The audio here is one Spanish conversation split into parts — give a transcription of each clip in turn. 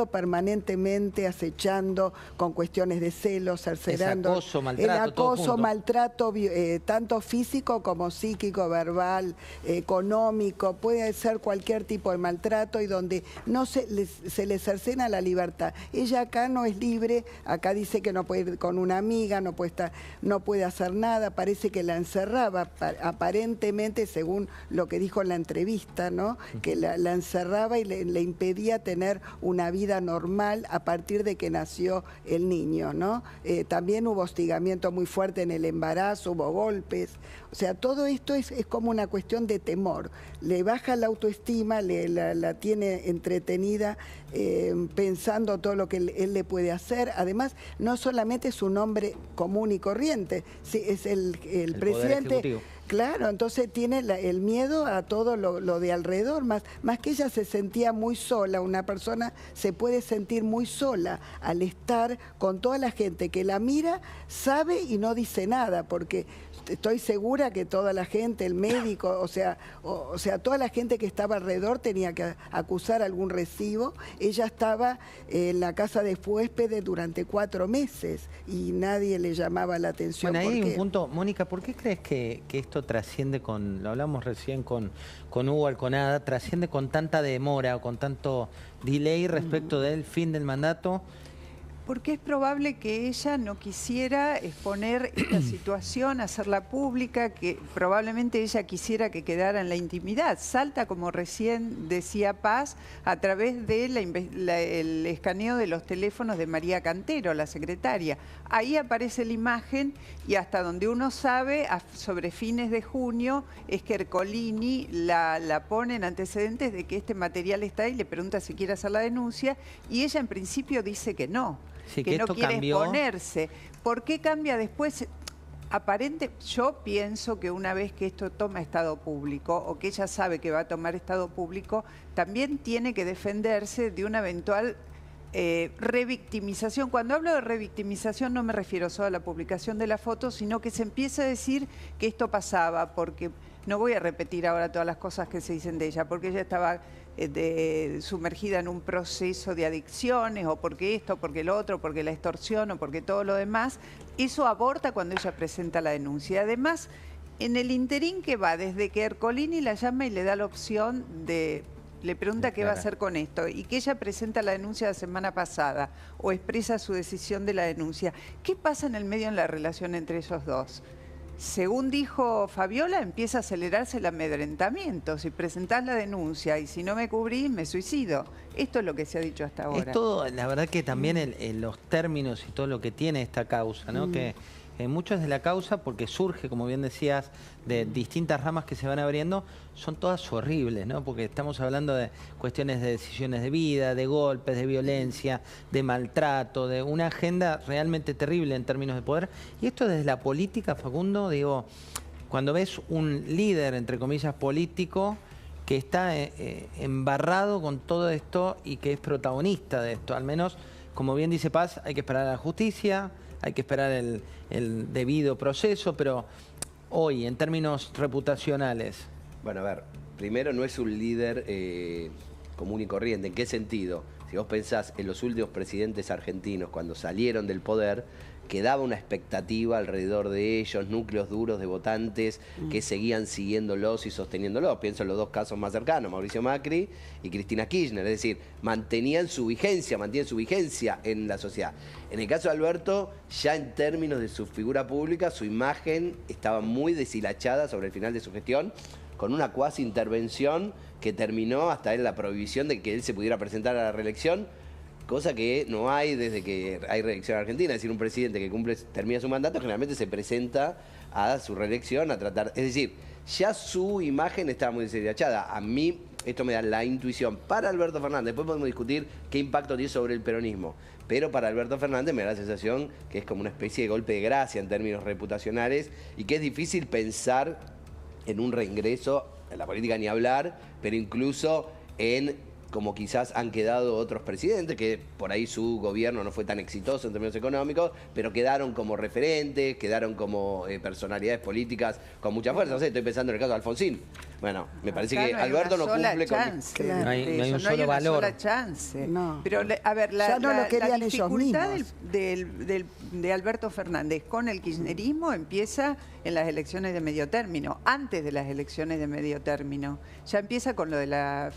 permanentemente, acechando con cuestiones de celos, cercenando. Acoso, maltrato, el acoso, todo maltrato, tanto físico como psíquico, verbal, económico, puede ser cualquier tipo de maltrato y donde no se le cercena la libertad. Ella acá no es libre, acá dice que no puede ir con una amiga, no puede hacer nada, parece que la encerraba, aparentemente, según lo que dijo en la entrevista, ¿no? Que la encerraba y le impedía tener una vida normal a partir de que nació el niño, ¿no? También hubo hostigamiento muy fuerte en el embarazo, hubo golpes. O sea, todo esto es como una cuestión de temor. Le baja la autoestima, la tiene entretenida pensando todo lo que él le puede hacer. Además, no solamente es un hombre común y corriente, sí, es el presidente. Claro, entonces tiene el miedo a todo lo de alrededor, más que ella se sentía muy sola. Una persona se puede sentir muy sola al estar con toda la gente que la mira, sabe y no dice nada, porque estoy segura que toda la gente, el médico, o sea, toda la gente que estaba alrededor tenía que acusar algún recibo. Ella estaba en la casa de huéspedes durante 4 meses y nadie le llamaba la atención. Bueno, ahí hay un punto. Mónica, ¿por qué crees que esto trasciende lo hablamos recién con Hugo Alconada, trasciende con tanta demora o con tanto delay respecto del fin del mandato? Porque es probable que ella no quisiera exponer esta situación, hacerla pública, que probablemente ella quisiera que quedara en la intimidad. Salta, como recién decía Paz, a través del escaneo de los teléfonos de María Cantero, la secretaria. Ahí aparece la imagen y hasta donde uno sabe, sobre fines de junio, es que Ercolini la pone en antecedentes de que este material está ahí, le pregunta si quiere hacer la denuncia y ella en principio dice que no. Sí, que no quiere cambió. exponerse. ¿Por qué cambia después? Yo pienso que una vez que esto toma estado público o que ella sabe que va a tomar estado público, también tiene que defenderse de una eventual revictimización. Cuando hablo de revictimización no me refiero solo a la publicación de la foto, sino que se empieza a decir que esto pasaba, porque no voy a repetir ahora todas las cosas que se dicen de ella, porque ella estaba sumergida en un proceso de adicciones, o porque esto, porque lo otro, porque la extorsión, o porque todo lo demás. Eso aborta cuando ella presenta la denuncia. Además, en el interín que va, desde que Ercolini la llama y le da la opción de... Le pregunta qué va a hacer con esto y que ella presenta la denuncia la semana pasada o expresa su decisión de la denuncia. ¿Qué pasa en el medio en la relación entre esos dos? Según dijo Fabiola, empieza a acelerarse el amedrentamiento. Si presentás la denuncia y si no me cubrís, me suicido. Esto es lo que se ha dicho hasta ahora. Es todo, la verdad que también los términos y todo lo que tiene esta causa, ¿no? Que muchos de la causa, porque surge, como bien decías, de distintas ramas que se van abriendo, son todas horribles, ¿no? Porque estamos hablando de cuestiones de decisiones de vida, de golpes, de violencia, de maltrato, de una agenda realmente terrible en términos de poder. Y esto desde la política, Facundo, digo, cuando ves un líder, entre comillas, político, que está embarrado con todo esto y que es protagonista de esto, al menos, como bien dice Paz, hay que esperar a la justicia, hay que esperar el debido proceso, pero hoy, en términos reputacionales... Bueno, a ver, primero no es un líder común y corriente. ¿En qué sentido? Si vos pensás en los últimos presidentes argentinos, cuando salieron del poder, quedaba una expectativa alrededor de ellos, núcleos duros de votantes que seguían siguiéndolos y sosteniéndolos. Pienso en los dos casos más cercanos, Mauricio Macri y Cristina Kirchner. Es decir, mantienen su vigencia en la sociedad. En el caso de Alberto, ya en términos de su figura pública, su imagen estaba muy deshilachada sobre el final de su gestión, con una cuasi intervención que terminó hasta en la prohibición de que él se pudiera presentar a la reelección, cosa que no hay desde que hay reelección en Argentina. Es decir, un presidente que termina su mandato generalmente se presenta a su reelección a tratar... Es decir, ya su imagen estaba muy deshilachada. A mí esto me da la intuición para Alberto Fernández. Después podemos discutir qué impacto tiene sobre el peronismo. Pero para Alberto Fernández me da la sensación que es como una especie de golpe de gracia en términos reputacionales y que es difícil pensar en un reingreso, en la política ni hablar, pero incluso en como quizás han quedado otros presidentes, que por ahí su gobierno no fue tan exitoso en términos económicos, pero quedaron como referentes, quedaron como personalidades políticas con mucha fuerza. No sé, estoy pensando en el caso de Alfonsín. Bueno, me parece que Alberto no cumple con... Claro. No hay un solo valor. Sola chance. No. Pero, a ver, la dificultad ellos de Alberto Fernández con el kirchnerismo empieza en las elecciones de medio término, antes de las elecciones de medio término. Ya empieza con lo de la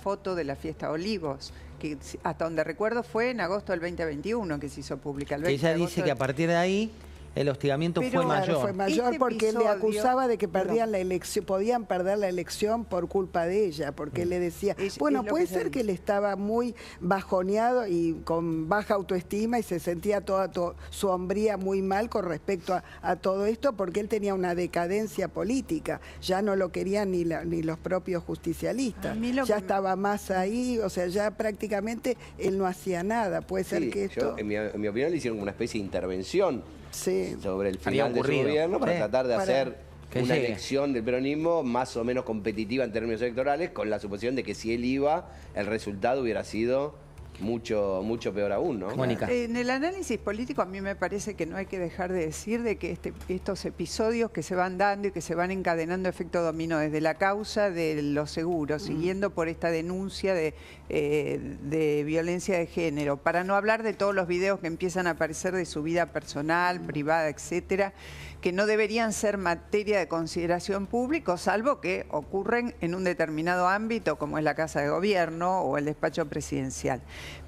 foto de la fiesta Olivos, que hasta donde recuerdo fue en agosto del 2021 que se hizo pública. Ella dice que a partir de ahí el hostigamiento fue mayor. Claro, fue mayor porque le acusaba de que perdían la elección, podían perder la elección por culpa de ella, porque le decía, bueno, puede ser que él estaba muy bajoneado y con baja autoestima y se sentía toda su hombría muy mal con respecto a todo esto, porque él tenía una decadencia política, ya no lo querían ni los propios justicialistas, ya estaba más ahí, o sea, ya prácticamente él no hacía nada, puede ser que esto... En mi opinión le hicieron como una especie de intervención sobre el final de su gobierno para tratar de hacer una elección del peronismo más o menos competitiva en términos electorales, con la suposición de que si él iba, el resultado hubiera sido mucho peor aún, ¿no? Mónica. En el análisis político a mí me parece que no hay que dejar de decir de que estos episodios que se van dando y que se van encadenando efecto dominó desde la causa de los seguros, siguiendo por esta denuncia de violencia de género, para no hablar de todos los videos que empiezan a aparecer de su vida personal, privada, etcétera, que no deberían ser materia de consideración pública, salvo que ocurren en un determinado ámbito, como es la Casa de Gobierno o el despacho presidencial.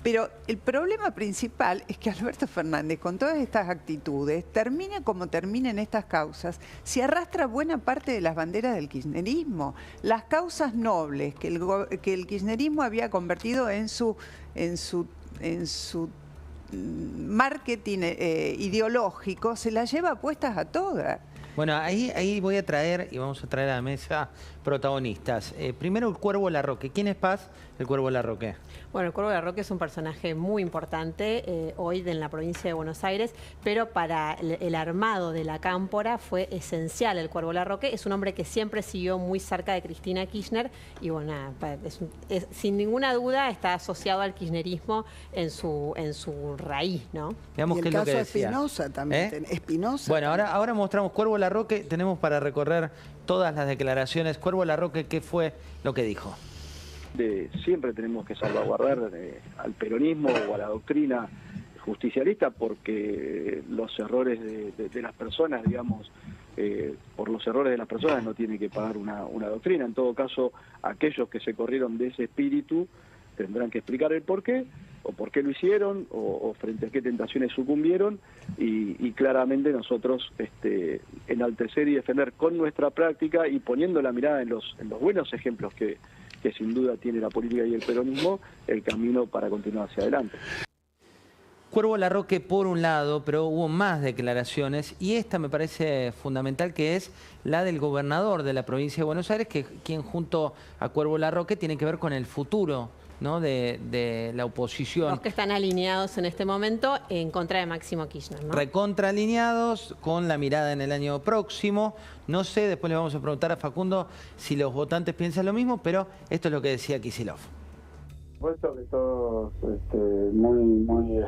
Pero el problema principal es que Alberto Fernández, con todas estas actitudes, termina como termina en estas causas, se arrastra buena parte de las banderas del kirchnerismo. Las causas nobles que el kirchnerismo había convertido en su marketing ideológico, se las lleva puestas a todas. Bueno, ahí voy a traer, y vamos a traer a la mesa protagonistas. Primero el Cuervo Larroque. ¿Quién es Paz, el Cuervo Larroque? Bueno, el Cuervo Larroque es un personaje muy importante hoy en la provincia de Buenos Aires, pero para el armado de la Cámpora fue esencial el Cuervo Larroque. Es un hombre que siempre siguió muy cerca de Cristina Kirchner y bueno, sin ninguna duda está asociado al kirchnerismo en su raíz, ¿no? Veamos qué es lo que decía. El caso Espinosa también. Espinosa. Bueno, ahora mostramos Cuervo Larroque. Tenemos para recorrer todas las declaraciones. Cuervo Larroque, ¿qué fue lo que dijo? Siempre tenemos que salvaguardar al peronismo o a la doctrina justicialista, porque los errores de las personas, digamos, por los errores de las personas no tiene que pagar una doctrina. En todo caso, aquellos que se corrieron de ese espíritu tendrán que explicar el por qué, o por qué lo hicieron, o frente a qué tentaciones sucumbieron, y claramente nosotros enaltecer y defender con nuestra práctica y poniendo la mirada en los buenos ejemplos que sin duda tiene la política y el peronismo, el camino para continuar hacia adelante. Cuervo Larroque por un lado, pero hubo más declaraciones y esta me parece fundamental, que es la del gobernador de la provincia de Buenos Aires, quien junto a Cuervo Larroque tiene que ver con el futuro, ¿no?, de la oposición. Los que están alineados en este momento en contra de Máximo Kirchner, ¿no? Recontra alineados, con la mirada en el año próximo. No sé, después le vamos a preguntar a Facundo si los votantes piensan lo mismo, pero esto es lo que decía Kicillof. Por supuesto que todos muy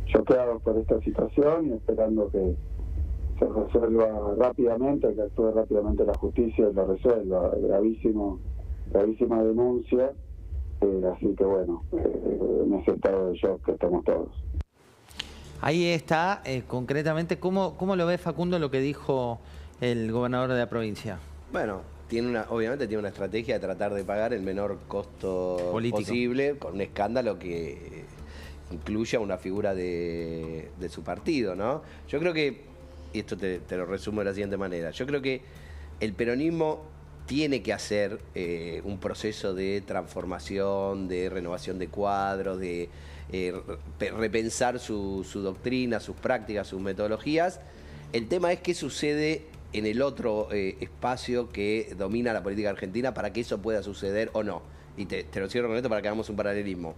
choqueados por esta situación y esperando que se resuelva rápidamente, que actúe rápidamente la justicia y lo resuelva. Gravísima denuncia. Así que bueno, en ese estado de shock que estamos todos. Ahí está, concretamente, ¿cómo lo ve Facundo lo que dijo el gobernador de la provincia? Bueno, obviamente tiene una estrategia de tratar de pagar el menor costo político posible, con un escándalo que incluya una figura de su partido, ¿no? Yo creo que, y esto te lo resumo de la siguiente manera, yo creo que el peronismo tiene que hacer un proceso de transformación, de renovación de cuadros, de repensar su doctrina, sus prácticas, sus metodologías. El tema es qué sucede en el otro espacio que domina la política argentina para que eso pueda suceder o no. Y te lo cierro con esto para que hagamos un paralelismo.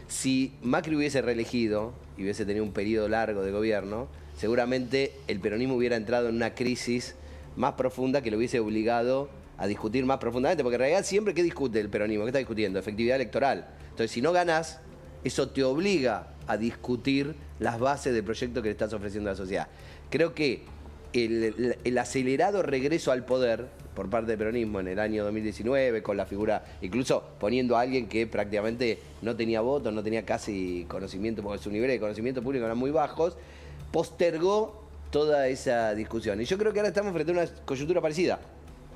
Si Macri hubiese reelegido y hubiese tenido un periodo largo de gobierno, seguramente el peronismo hubiera entrado en una crisis más profunda que lo hubiese obligado a discutir más profundamente, porque en realidad siempre, ¿qué discute el peronismo? ¿Qué está discutiendo? Efectividad electoral. Entonces, si no ganás, eso te obliga a discutir las bases del proyecto que le estás ofreciendo a la sociedad. Creo que el acelerado regreso al poder por parte del peronismo en el año 2019, con la figura, incluso poniendo a alguien que prácticamente no tenía votos, no tenía casi conocimiento, porque sus niveles de conocimiento público eran muy bajos, postergó toda esa discusión. Y yo creo que ahora estamos frente a una coyuntura parecida.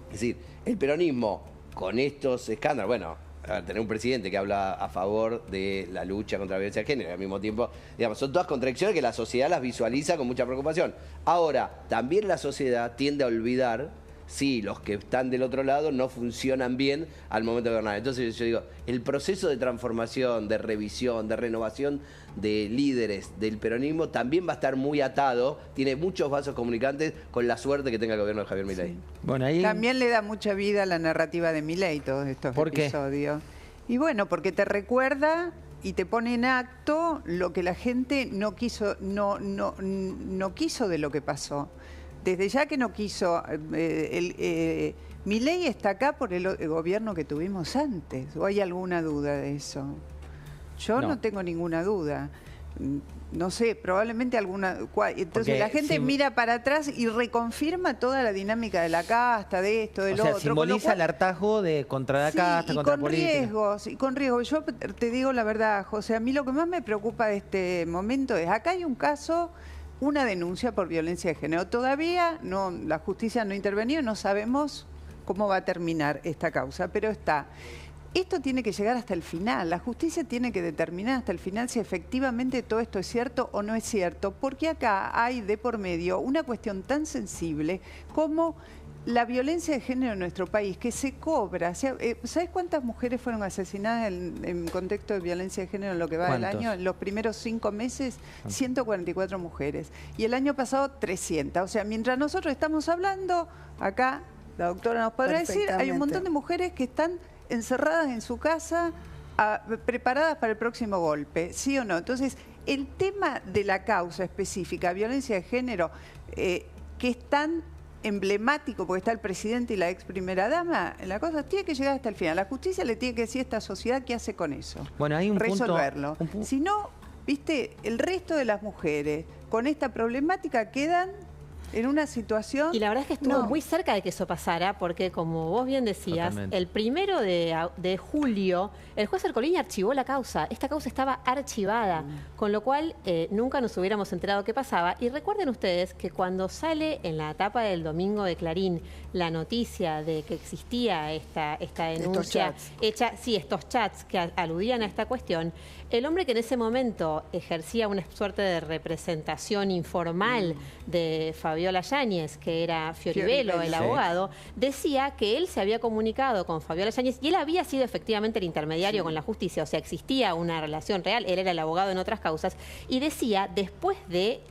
Es decir, el peronismo, con estos escándalos, bueno, a ver, tener un presidente que habla a favor de la lucha contra la violencia de género y al mismo tiempo, digamos, son todas contradicciones que la sociedad las visualiza con mucha preocupación. Ahora, también la sociedad tiende a olvidar si los que están del otro lado no funcionan bien al momento de gobernar. Entonces yo digo, el proceso de transformación, de revisión, de renovación de líderes del peronismo también va a estar muy atado, tiene muchos vasos comunicantes con la suerte que tenga el gobierno de Javier Milei. Sí. Bueno, ahí... También le da mucha vida a la narrativa de Milei todos estos ¿Por qué? episodios. Y bueno, porque te recuerda y te pone en acto lo que la gente no quiso, no quiso de lo que pasó. Desde ya que no quiso, Milei está acá por el gobierno que tuvimos antes. ¿O hay alguna duda de eso? Yo no tengo ninguna duda. No sé, probablemente alguna... Entonces porque la gente mira para atrás y reconfirma toda la dinámica de la casta, de esto, del otro. O sea, simboliza el hartazgo de contra la casta, contra la política. Y con riesgos. Yo te digo la verdad, José, a mí lo que más me preocupa de este momento es, acá hay un caso... una denuncia por violencia de género. Todavía no, la justicia no ha intervenido, no sabemos cómo va a terminar esta causa, pero está. Esto tiene que llegar hasta el final. La justicia tiene que determinar hasta el final si efectivamente todo esto es cierto o no es cierto, porque acá hay de por medio una cuestión tan sensible como la violencia de género en nuestro país, que se cobra. ¿Sabes cuántas mujeres fueron asesinadas en contexto de violencia de género en lo que va del año? En los primeros 5 meses, 144 mujeres. Y el año pasado, 300. O sea, mientras nosotros estamos hablando, acá la doctora nos podrá decir, hay un montón de mujeres que están encerradas en su casa, preparadas para el próximo golpe, ¿sí o no? Entonces, el tema de la causa específica, violencia de género, que es tan emblemático porque está el presidente y la ex primera dama, la cosa tiene que llegar hasta el final. La justicia le tiene que decir a esta sociedad qué hace con eso. Bueno, hay un resolverlo. Si no, viste, el resto de las mujeres con esta problemática quedan en una situación... Y la verdad es que estuvo muy cerca de que eso pasara, porque como vos bien decías, el 1 de julio, el juez Ercolini archivó la causa. Esta causa estaba archivada, con lo cual nunca nos hubiéramos enterado qué pasaba. Y recuerden ustedes que cuando sale en la tapa del domingo de Clarín la noticia de que existía esta denuncia hecha, estos chats que aludían a esta cuestión, el hombre que en ese momento ejercía una suerte de representación informal de Fabiola Yáñez, que era Fioribello, el abogado, decía que él se había comunicado con Fabiola Yáñez y él había sido efectivamente el intermediario con la justicia, o sea, existía una relación real, él era el abogado en otras causas, y decía, después de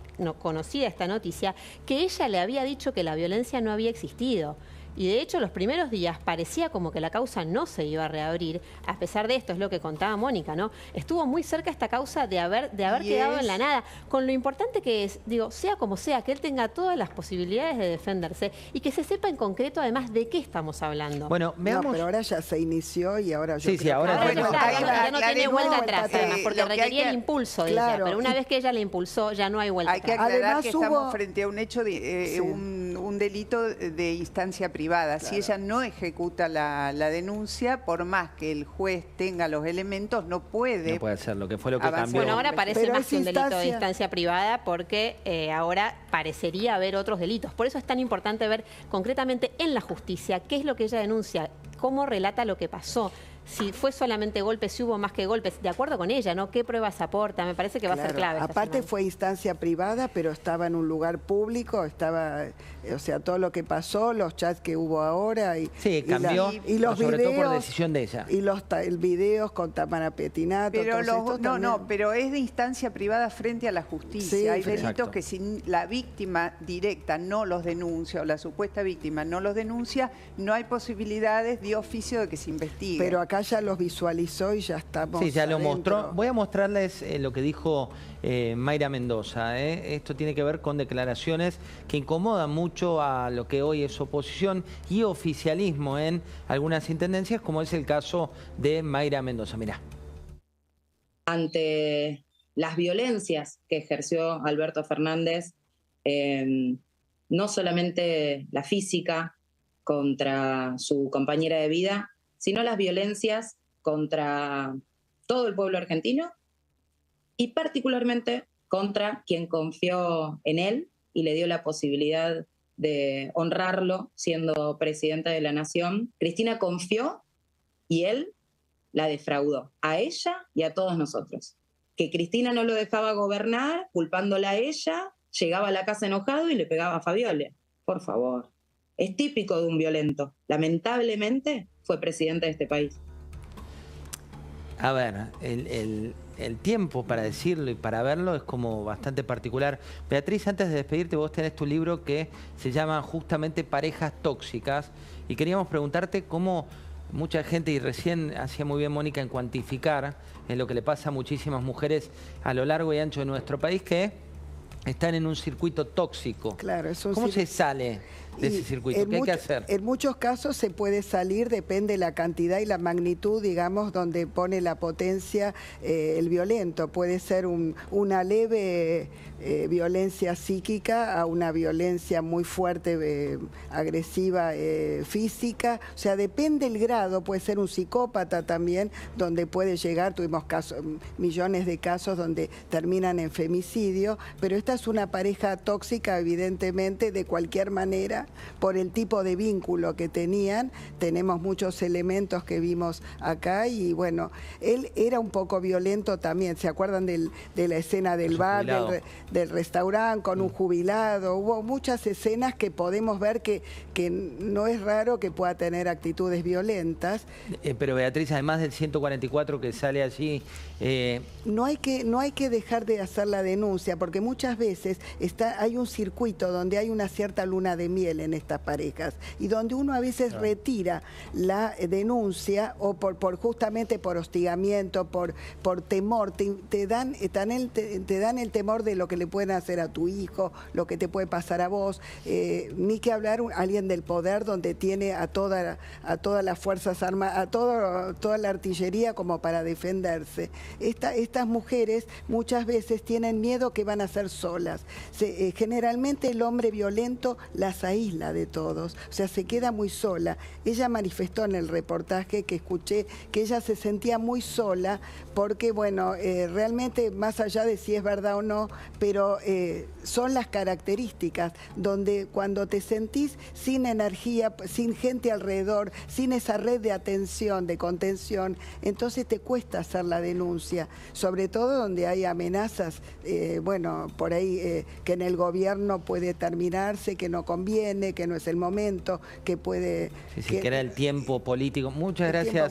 conocida esta noticia, que ella le había dicho que la violencia no había existido. Y de hecho, los primeros días parecía como que la causa no se iba a reabrir. A pesar de esto, es lo que contaba Mónica, ¿no? Estuvo muy cerca esta causa de haber quedado en la nada. Con lo importante que es, digo, sea como sea, que él tenga todas las posibilidades de defenderse y que se sepa en concreto, además, de qué estamos hablando. Bueno, veamos... No, pero ahora ya se inició y ahora yo creo ahora que... ya no tiene vuelta atrás, además, porque requería el impulso de ella. Pero una vez que ella le impulsó, ya no hay vuelta atrás. Hay que aclarar que estamos frente a un hecho de un delito de instancia privada. Si ella no ejecuta la denuncia, por más que el juez tenga los elementos, no puede hacerlo, que fue lo que cambió. Bueno, ahora parece más que un delito de instancia privada porque ahora parecería haber otros delitos. Por eso es tan importante ver concretamente en la justicia qué es lo que ella denuncia, cómo relata lo que pasó. Si fue solamente golpes, si hubo más que golpes, de acuerdo con ella, ¿no? ¿Qué pruebas aporta? Me parece que va a ser clave. Aparte fue instancia privada, pero estaba en un lugar público, o sea, todo lo que pasó, los chats que hubo ahora y cambió, y los sobre videos, todo por decisión de ella. Y los videos con Tamara Petinato. Pero pero es de instancia privada frente a la justicia. Hay delitos que si la víctima directa no los denuncia o la supuesta víctima no los denuncia, no hay posibilidades de oficio de que se investigue. Pero acá acá ya los visualizó y ya estamos Sí, ya lo adentro. mostró. Voy a mostrarles lo que dijo Mayra Mendoza. Esto tiene que ver con declaraciones que incomodan mucho a lo que hoy es oposición y oficialismo en algunas intendencias, como es el caso de Mayra Mendoza. Mirá. Ante las violencias que ejerció Alberto Fernández, no solamente la física contra su compañera de vida, sino las violencias contra todo el pueblo argentino y particularmente contra quien confió en él y le dio la posibilidad de honrarlo siendo presidenta de la Nación. Cristina confió y él la defraudó, a ella y a todos nosotros. Que Cristina no lo dejaba gobernar, culpándola a ella, llegaba a la casa enojado y le pegaba a Fabiola. Por favor. Es típico de un violento. Lamentablemente fue presidente de este país. A ver, el tiempo para decirlo y para verlo es como bastante particular. Beatriz, antes de despedirte, vos tenés tu libro que se llama justamente Parejas Tóxicas y queríamos preguntarte cómo mucha gente, y recién hacía muy bien Mónica en cuantificar lo que le pasa a muchísimas mujeres a lo largo y ancho de nuestro país, que están en un circuito tóxico. Claro, es un ¿Cómo se sale de ese circuito? ¿Qué hay que hacer? En muchos casos se puede salir, depende de la cantidad y la magnitud, digamos, donde pone la potencia el violento. Puede ser una leve violencia psíquica a una violencia muy fuerte, agresiva, física. O sea, depende el grado, puede ser un psicópata también, donde puede llegar, tuvimos casos, millones de casos donde terminan en femicidio, pero esta es una pareja tóxica, evidentemente, de cualquier manera, por el tipo de vínculo que tenían. Tenemos muchos elementos que vimos acá y bueno, él era un poco violento también. ¿Se acuerdan de la escena del bar, del restaurante con un jubilado? Hubo muchas escenas que podemos ver que no es raro que pueda tener actitudes violentas. Pero Beatriz, además del 144 que sale allí... No hay que dejar de hacer la denuncia, porque muchas veces hay un circuito donde hay una cierta luna de miel en estas parejas y donde uno a veces retira la denuncia o justamente por hostigamiento, por temor, te dan el temor de lo que le pueden hacer a tu hijo, lo que te puede pasar a vos, ni que hablar alguien del poder donde tiene a todas las fuerzas armadas, a toda la artillería como para defenderse. Estas mujeres muchas veces tienen miedo que van a ser solas. Generalmente el hombre violento las aísla de todos, o sea, se queda muy sola. Ella manifestó en el reportaje que escuché que ella se sentía muy sola porque, bueno, realmente más allá de si es verdad o no, pero son las características donde cuando te sentís sin energía, sin gente alrededor, sin esa red de atención, de contención, entonces te cuesta hacer la denuncia, sobre todo donde hay amenazas, bueno, por ahí que en el gobierno puede terminarse, que no conviene, que no es el momento, que puede... Sí, que era el tiempo político. Muchas gracias.